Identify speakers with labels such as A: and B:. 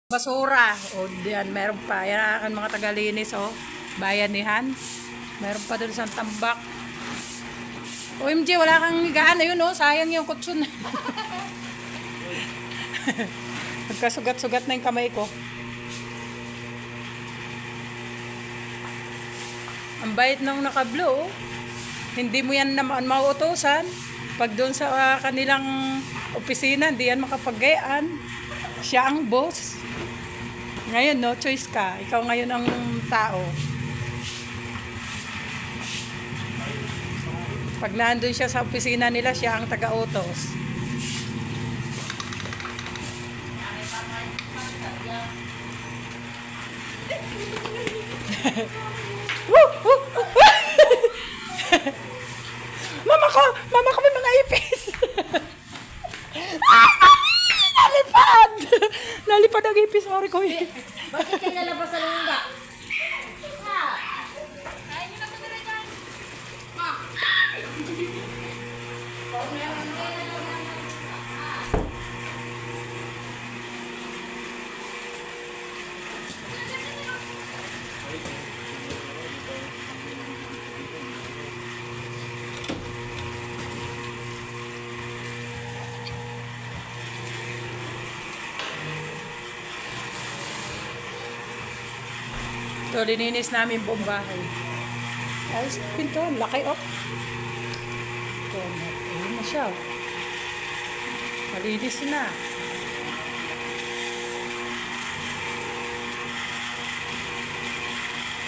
A: Basura. O diyan, meron pa. Yan ang aking mga tagalinis, oh. Bayanihan. Meron pa doon sa tambak. OMG, wala kang higaan. Ayun, oh. Sayang yung kutsun. Nagkasugat-sugat na yung kamay ko. Ang bait nung nakablo, oh. Hindi mo yan naman mauutosan. Pag doon sa kanilang opisina, hindi yan makapaggayaan. Siya ang boss. Ngayon, no choice ka. Ikaw ngayon ang tao. Pag nandun siya sa opisina nila, siya ang taga-utos. Mama ko may mga ipis. Nalipad! Nalipad ang ipis, sorry ko.
B: Bakit kayo nalabas sa lungga?
A: Ito, lininis namin buong bahay. Ayos na pinto, laki oh. Ito, ayun na siya. Malinis na.